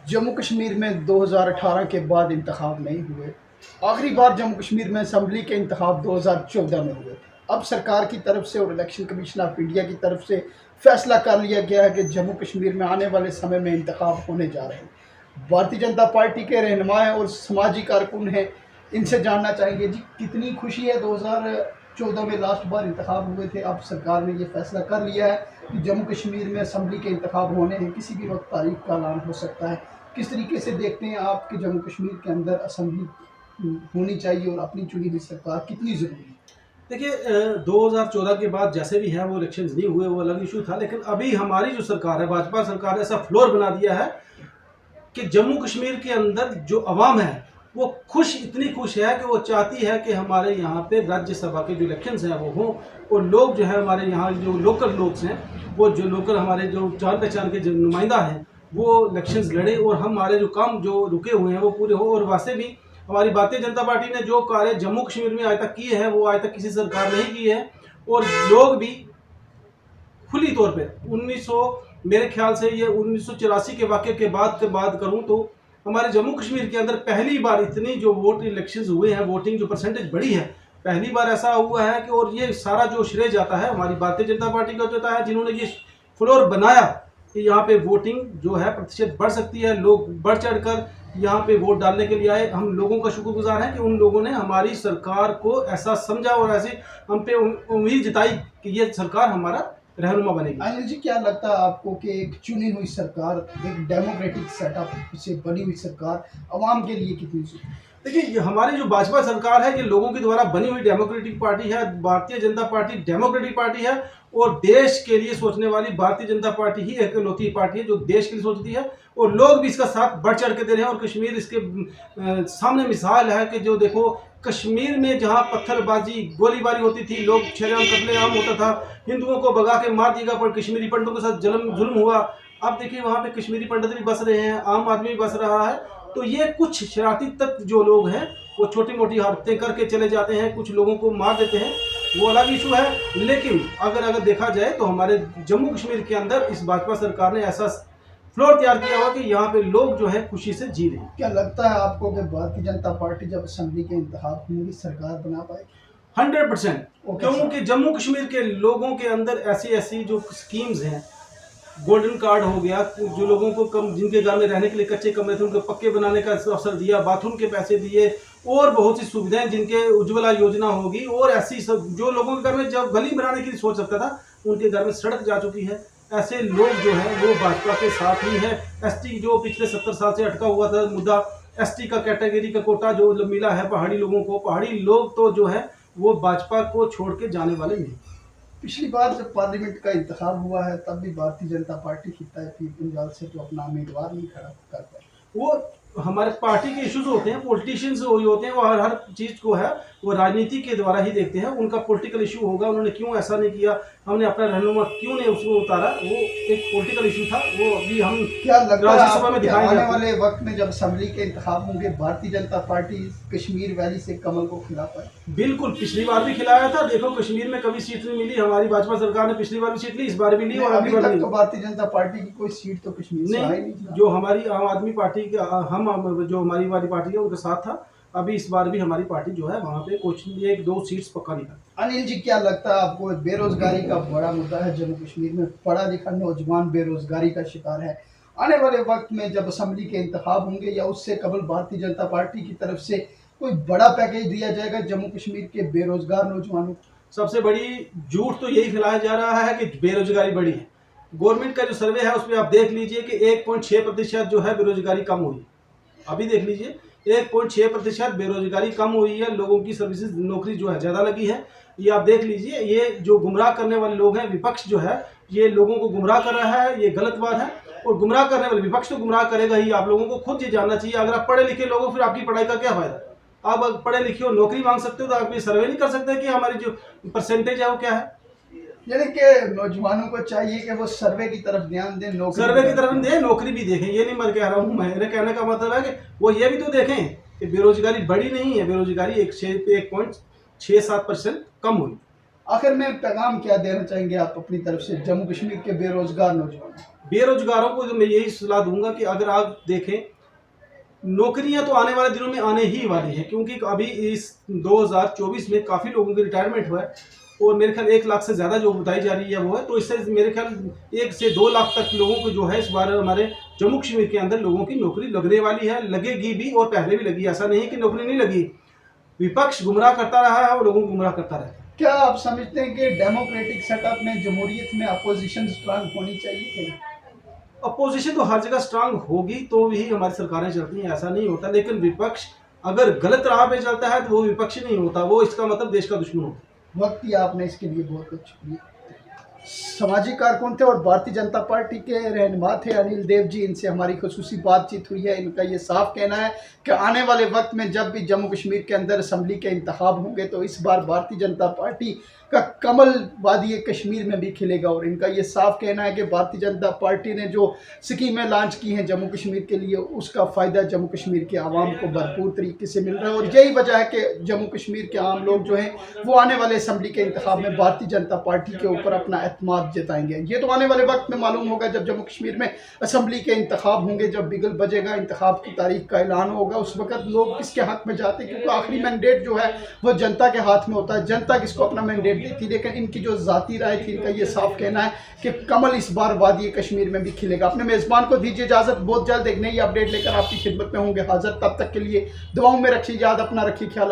जम्मू कश्मीर में 2018 के बाद इंतखाब नहीं हुए। आखिरी बार जम्मू कश्मीर में असम्बली के इंतखाब 2014 में हुए। अब सरकार की तरफ से और इलेक्शन कमीशन ऑफ इंडिया की तरफ से फैसला कर लिया गया है कि जम्मू कश्मीर में आने वाले समय में इंतखाब होने जा रहे हैं। भारतीय जनता पार्टी के रहनुमा और समाजी कारकुन हैं, इनसे जानना चाहेंगे जी कितनी खुशी है। 2014 में लास्ट बार इंतखाब हुए थे, अब सरकार ने ये फैसला कर लिया है कि जम्मू कश्मीर में असम्बली के इंतखाब होने हैं, किसी भी वक्त तारीख का ऐलान हो सकता है। किस तरीके से देखते हैं आप कि जम्मू कश्मीर के अंदर असम्बली होनी चाहिए और अपनी चुनी हुई सरकार कितनी ज़रूरी है? देखिए 2014 के बाद जैसे भी हैं वो इलेक्शंस नहीं हुए, वो अलग इशू था। लेकिन अभी हमारी जो सरकार है, भाजपा सरकार ने ऐसा फ्लोर बना दिया है कि जम्मू कश्मीर के अंदर जो अवाम है वो इतनी खुश है कि वो चाहती है कि हमारे यहाँ पे राज्यसभा के जो इलेक्शंस हैं वो हों, और लोग जो है हमारे यहाँ जो लोकल लोग हैं, वो जो लोकल हमारे जो जान पहचान के जो नुमाइंदा हैं वो इलेक्शंस लड़े और हमारे जो काम जो रुके हुए हैं वो पूरे हो। और वैसे भी हमारी भारतीय जनता पार्टी ने जो कार्य जम्मू कश्मीर में आज तक किए हैं वो आज तक किसी सरकार नहीं किए हैं। और लोग भी खुली तौर पे 1900 मेरे ख्याल से ये 1984 के वाक़े के बाद करूं तो हमारे जम्मू कश्मीर के अंदर पहली बार इतनी जो वोट इलेक्शंस हुए हैं, वोटिंग जो परसेंटेज बढ़ी है, पहली बार ऐसा हुआ है कि और ये सारा जो श्रेय जाता है हमारी भारतीय जनता पार्टी का जाता है, जिन्होंने ये फ्लोर बनाया कि यहाँ पे वोटिंग जो है प्रतिशत बढ़ सकती है, लोग बढ़ चढ़ कर यहाँ पे वोट डालने के लिए आए। हम लोगों का शुक्रगुजार हैं कि उन लोगों ने हमारी सरकार को ऐसा समझा और ऐसे हम पे उम्मीद जताई कि ये सरकार हमारा रहनुमा बनेगी। अनिल जी, क्या लगता है आपको कि एक चुनी हुई सरकार, एक डेमोक्रेटिक सेटअप से बनी हुई सरकार अवाम के लिए कितनी ज़रूरी है? देखिए ये हमारी जो भाजपा सरकार है ये लोगों के द्वारा बनी हुई डेमोक्रेटिक पार्टी है। Bharatiya Janata party democratic party है और देश के लिए सोचने वाली भारतीय जनता पार्टी ही एक इकलौती पार्टी है जो देश के लिए सोचती है, और लोग भी इसका साथ बढ़ चढ़ के दे रहे हैं। और कश्मीर इसके सामने मिसाल है कि जो देखो कश्मीर में जहां पत्थरबाजी गोलीबारी होती थी, लोग शरेआम कत्लेआम होता था, हिंदुओं को भगा के मार दिया, पर कश्मीरी पंडितों के साथ जुल्म हुआ। अब देखिए वहां पे कश्मीरी पंडित भी बस रहे हैं, आम आदमी भी बस रहा है। तो ये कुछ शरारती तत्व जो लोग हैं वो छोटी मोटी हरकतें करके चले जाते हैं, कुछ लोगों को मार देते हैं, वो अलग इशू है। लेकिन अगर देखा जाए तो हमारे जम्मू कश्मीर के अंदर इस भाजपा सरकार ने ऐसा फ्लोर तैयार किया हुआ कि यहाँ पे लोग जो है खुशी से जी रहे हैं। क्या लगता है आपको कि भारतीय जनता पार्टी जब असम्बली के इंतखाब होंगे सरकार बना पाएगी? 100%, क्योंकि जम्मू कश्मीर के लोगों के अंदर ऐसी जो स्कीम्स हैं, गोल्डन कार्ड हो गया, जो लोगों को कम जिनके घर में रहने के लिए कच्चे कमरे थे उनको पक्के बनाने का अवसर दिया, बाथरूम के पैसे दिए, और बहुत सी सुविधाएं जिनके उज्ज्वला योजना होगी, और ऐसी सब जो लोगों के घर में जब गली बनाने की सोच सकता था उनके घर में सड़क जा चुकी है। ऐसे लोग जो हैं वो भाजपा के साथ ही हैं। एसटी जो पिछले 70 साल से अटका हुआ था मुद्दा, एसटी का कैटेगरी का कोटा जो मिला है पहाड़ी लोगों को, पहाड़ी लोग तो जो है वो भाजपा को छोड़ के जाने वाले नहीं। पिछली बार जब पार्लियामेंट का इंतखाब हुआ है तब भी भारतीय जनता पार्टी खिताब की गुंजाल से तो अपना उम्मीदवार नहीं खड़ा कर पाई। वो हमारे पार्टी के इश्यूज होते हैं, पॉलिटिशियंस वही होते हैं, वो हर चीज़ को है वो राजनीति के द्वारा ही देखते हैं। उनका पॉलिटिकल इशू होगा, उन्होंने क्यों ऐसा नहीं किया, हमने अपना रहनुमा क्यों नहीं उसको उतारा, वो एक पॉलिटिकल इशू था, वो अभी हम क्या लगता है राज्यसभा में आपको कि दिखाएंगे आने आपको। वाले वक्त में जब असम्बली के इंतखाब होंगे भारतीय जनता पार्टी कश्मीर वैली से कमल को खिला पाए? बिल्कुल, पिछली बार भी खिलाया था। देखो कश्मीर में कभी सीट नहीं मिली, हमारी भाजपा सरकार ने पिछली बार भी सीट ली, इस बार भी ली, और अभी अगली बार तक भी तो भारतीय जनता पार्टी की कोई सीट तो कश्मीर से आई नहीं। नहीं। जो हमारी आम आदमी पार्टी के जो हमारी वाली पार्टी है उनके साथ था। अभी इस बार भी हमारी पार्टी जो है वहाँ पे कुछ 1-2 सीट्स पक्का निकल। अनिल जी, क्या लगता है आपको बेरोजगारी का बड़ा मुद्दा है जम्मू कश्मीर में, पढ़ा लिखा नौजवान बेरोजगारी का शिकार है। आने वाले वक्त में जब असम्बली के इंतखाब होंगे या उससे कबल भारतीय जनता पार्टी की तरफ से कोई बड़ा पैकेज दिया जाएगा जम्मू कश्मीर के बेरोजगार नौजवानों को? सबसे बड़ी झूठ तो यही फैलाया जा रहा है कि बेरोजगारी बढ़ी है। गवर्नमेंट का जो सर्वे है उसमें आप देख लीजिए कि 1.6% जो है बेरोजगारी कम हुई। अभी देख लीजिए 1.6% बेरोजगारी कम हुई है, लोगों की सर्विसेज नौकरी जो है ज़्यादा लगी है। ये आप देख लीजिए, ये जो गुमराह करने वाले लोग हैं, विपक्ष जो है ये लोगों को गुमराह कर रहा है, ये गलत बात है। और गुमराह करने वाले विपक्ष तो गुमराह करेगा ही, आप लोगों को खुद ये जानना चाहिए। अगर आप पढ़े लिखे लोग हो फिर आपकी पढ़ाई का क्या फायदा? आप अगर पढ़े लिखे हो नौकरी मांग सकते हो तो आप ये सर्वे नहीं कर सकते कि हमारी जो परसेंटेज है वो क्या है। यानी कि नौजवानों को चाहिए कि वो सर्वे की तरफ ध्यान दें, नौकरी सर्वे की तरफ दें, नौकरी भी देखें। ये नहीं मैं कह रहा हूँ, मेरे कहने का मतलब है कि वो ये भी तो देखें कि बेरोजगारी बढ़ी नहीं है, बेरोजगारी 1.67% कम हुई। आखिर में पैगाम क्या देना चाहेंगे आप अपनी तरफ से जम्मू कश्मीर के बेरोजगार नौजवानों? बेरोजगारों को तो मैं यही सलाह दूंगा कि अगर आप देखें, नौकरियां तो आने वाले दिनों में आने ही वाली है, क्योंकि अभी इस 2024 में काफ़ी लोगों की रिटायरमेंट हुआ है और मेरे ख्याल 1 लाख से ज़्यादा जो बताई जा रही है वो है। तो इससे मेरे ख्याल 1 से 2 लाख तक लोगों को जो है इस बार हमारे जम्मू कश्मीर के अंदर लोगों की नौकरी लगने वाली है, लगेगी भी और पहले भी लगी। ऐसा नहीं कि नौकरी नहीं लगी, विपक्ष गुमराह करता रहा है और लोगों को गुमराह करता रहता है। क्या आप समझते हैं कि डेमोक्रेटिक सेटअप में जमहूरियत में अपोजिशन स्ट्रांग होनी चाहिए थी? अपोजिशन तो हर जगह स्ट्रांग होगी तो ही हमारी सरकारें चलती हैं, ऐसा नहीं होता। लेकिन विपक्ष अगर गलत राह पे चलता है तो वो विपक्ष नहीं होता, वो इसका मतलब देश का दुश्मन होता है। वक्त दिया आपने इसके लिए बहुत बहुत शुक्रिया। सामाजिक कारकुन थे और भारतीय जनता पार्टी के रहनुमा थे अनिल देव जी, इनसे हमारी खुसूसी बातचीत हुई है। इनका ये साफ कहना है कि आने वाले वक्त में जब भी जम्मू कश्मीर के अंदर असम्बली के इंतखाब होंगे तो इस बार भारतीय जनता पार्टी का कमल वादी कश्मीर में भी खिलेगा। और इनका ये साफ कहना है कि भारतीय जनता पार्टी ने जो स्कीमें लॉन्च की हैं जम्मू कश्मीर के लिए, उसका फ़ायदा जम्मू कश्मीर के आवाम को भरपूर तरीके से मिल रहा है। और यही वजह है कि जम्मू कश्मीर के आम लोग जो हैं वो आने वाले असम्बली के इंतखाब में भारतीय जनता पार्टी के ऊपर अपना एतमाद जताएंगे। ये तो आने वाले वक्त में मालूम होगा जब जम्मू कश्मीर में असम्बली के इंतखाब होंगे, जब बिगल बजेगा, इंतखाब की तारीख का ऐलान होगा, उस वक्त लोग किसके हक में जाते हैं, क्योंकि आखिरी मैंडेट जो है वो जनता के हाथ में होता है, जनता किसको अपना मैंडेट देती है। लेकिन इनकी जो ज़ाती राय थी, इनका ये साफ कहना है कि कमल इस बार वादी कश्मीर में भी खिलेगा। अपने मेज़बान को दीजिए इजाज़त, बहुत जल्द एक नई अपडेट लेकर आपकी खिदमत में होंगे हाजिर। तब तक के लिए दुआओं में रखिए याद, अपना रखिए ख्याल।